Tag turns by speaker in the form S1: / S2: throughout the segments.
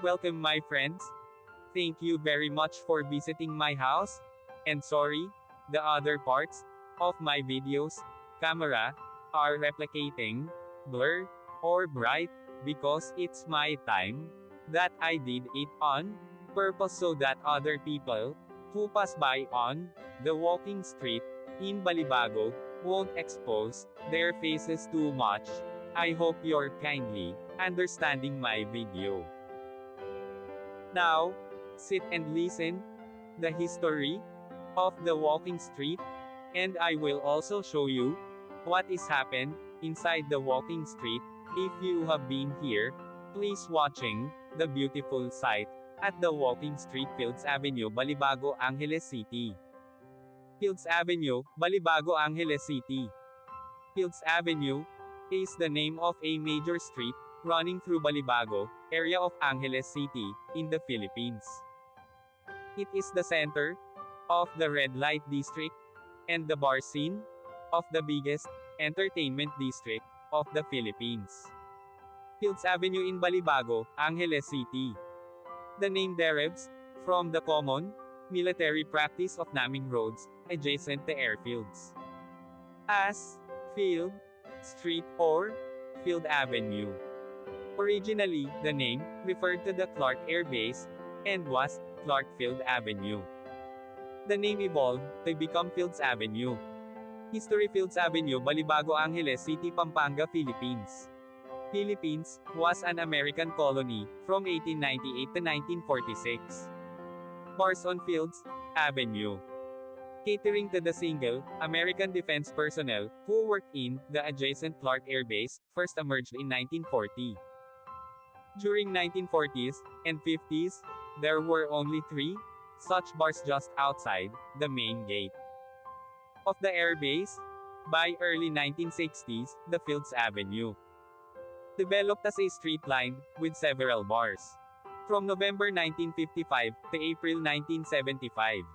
S1: Welcome my friends. Thank you very much for visiting my house. And sorry, the other parts of my videos, camera, are replicating, blur, or bright, because it's my time that I did it on purpose so that other people who pass by on the walking street in Balibago won't expose their faces too much. I hope you're kindly understanding my video. Now, sit and listen the history of the walking street, and I will also show you what is happened inside the walking street. If you have been here, please watching the beautiful sight at the walking street Fields Avenue, Balibago, Angeles City. Fields Avenue, Balibago, Angeles City. Fields Avenue is the name of a major street running through Balibago area of Angeles City in the Philippines. It is the center of the red light district and the bar scene of the biggest entertainment district of the Philippines. Fields Avenue in Balibago, Angeles City. The name derives from the common military practice of naming roads adjacent to airfields as Field Street or Field Avenue. Originally, the name referred to the Clark Air Base and was Clark Field Avenue. The name evolved to become Fields Avenue. History: Fields Avenue, Balibago, Angeles City, Pampanga, Philippines. Philippines was an American colony from 1898 to 1946. Bars on Fields Avenue. Catering to the single American defense personnel who worked in the adjacent Clark Air Base, first emerged in 1940. During 1940s and 50s, there were only 3 such bars just outside the main gate of the air base. By early 1960s, the Fields Avenue developed as a street lined with several bars. From November 1955 to April 1975,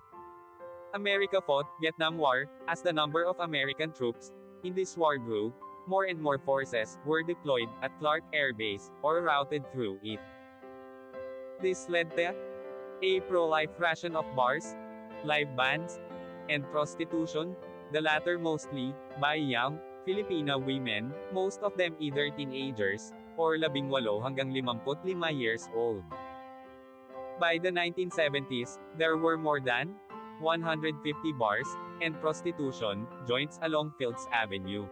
S1: America fought Vietnam War. As the number of American troops in this war grew, more and more forces were deployed at Clark Air Base or routed through it. This led to a pro-life ration of bars, live bands, and prostitution, the latter mostly by young Filipino women, most of them either teenagers or 18 hanggang 55 years old. By the 1970s, there were more than 150 bars and prostitution joints along Fields Avenue.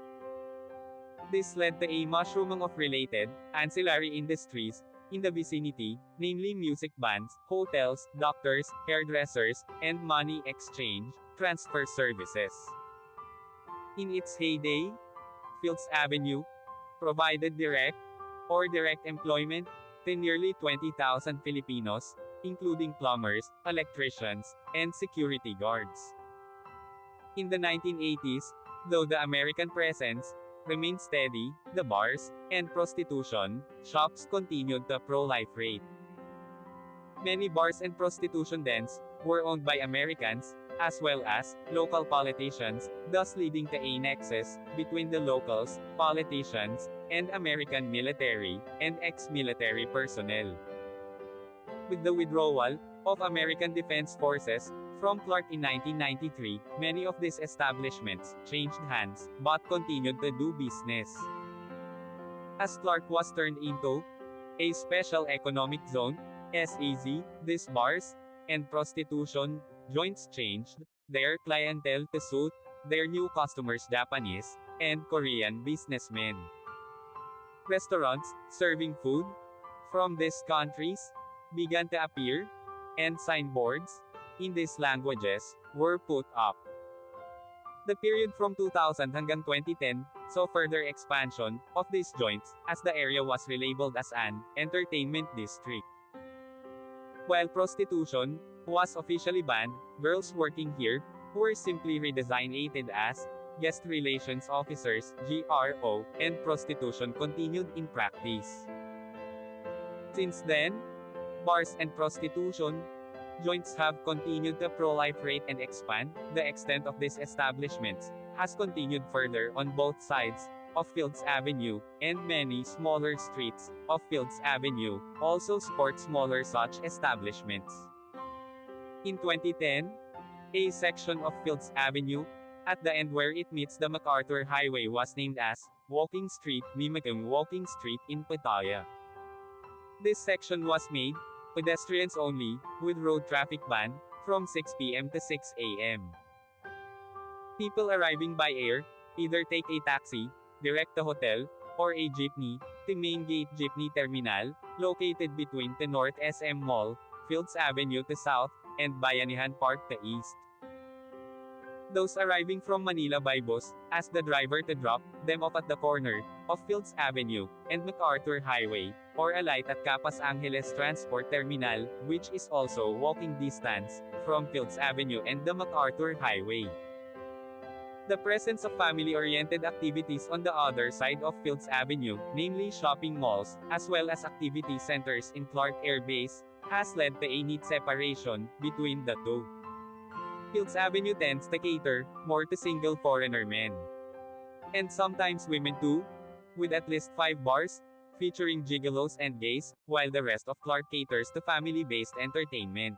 S1: This led to a mushrooming of related, ancillary industries in the vicinity, namely music bands, hotels, doctors, hairdressers, and money exchange transfer services. In its heyday, Fields Avenue provided direct or direct employment to nearly 20,000 Filipinos, including plumbers, electricians, and security guards. In the 1980s, though the American presence remained steady, the bars and prostitution shops continued the pro-life rate. Many bars and prostitution dens were owned by Americans, as well as local politicians, thus leading to a nexus between the locals, politicians, and American military and ex-military personnel. With the withdrawal of American Defense Forces from Clark in 1993, many of these establishments changed hands, but continued to do business. As Clark was turned into a special economic zone, SEZ, these bars and prostitution joints changed their clientele to suit their new customers, Japanese and Korean businessmen. Restaurants serving food from these countries began to appear, and signboards in these languages were put up. The period from 2000 hanggang 2010 saw further expansion of these joints, as the area was relabeled as an entertainment district. While prostitution was officially banned, girls working here were simply redesignated as guest relations officers (GRO), and prostitution continued in practice. Since then, bars and prostitution joints have continued to proliferate and expand. The extent of these establishments has continued further on both sides of Fields Avenue, and many smaller streets of Fields Avenue also sport smaller such establishments. In 2010, a section of Fields Avenue, at the end where it meets the MacArthur Highway, was named as Walking Street, mimicking Walking Street in Pattaya. This section was made pedestrians only, with road traffic ban from 6 p.m. to 6 a.m. People arriving by air either take a taxi direct to hotel or a jeepney to Main Gate Jeepney Terminal, located between the North SM Mall, Fields Avenue to South, and Bayanihan Park to East. Those arriving from Manila by bus ask the driver to drop them off at the corner of Fields Avenue and MacArthur Highway, or alight at Capas Angeles Transport Terminal, which is also walking distance from Fields Avenue and the MacArthur Highway. The presence of family-oriented activities on the other side of Fields Avenue, namely shopping malls, as well as activity centers in Clark Air Base, has led to a neat separation between the two. Fields Avenue tends to cater more to single foreigner men, and sometimes women too, with at least 5 bars featuring gigolos and gays, while the rest of Clark caters to family-based entertainment.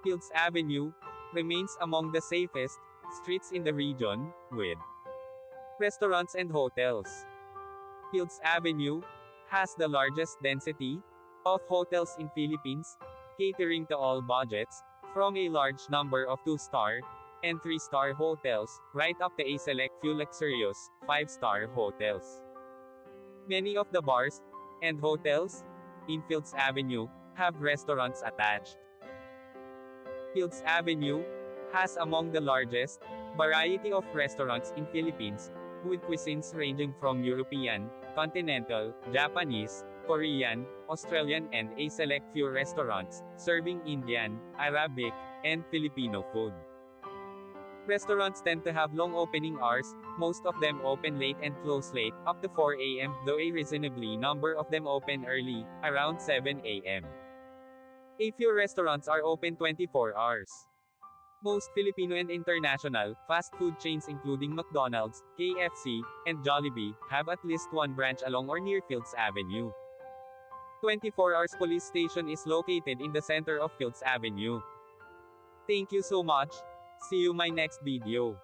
S1: Fields Avenue remains among the safest streets in the region, with restaurants and hotels. Fields Avenue has the largest density of hotels in Philippines, catering to all budgets, from a large number of 2-star and 3-star hotels, right up to a select few luxurious 5-star hotels. Many of the bars and hotels in Fields Avenue have restaurants attached. Fields Avenue has among the largest variety of restaurants in Philippines, with cuisines ranging from European, continental, Japanese, Korean, Australian, and a select few restaurants serving Indian, Arabic, and Filipino food. Restaurants tend to have long opening hours, most of them open late and close late, up to 4 a.m., though a reasonably number of them open early, around 7 a.m. A few restaurants are open 24 hours. Most Filipino and international fast food chains including McDonald's, KFC, and Jollibee have at least one branch along or near Fields Avenue. 24 Hours Police Station is located in the center of Fields Avenue. Thank you so much. See you my next video.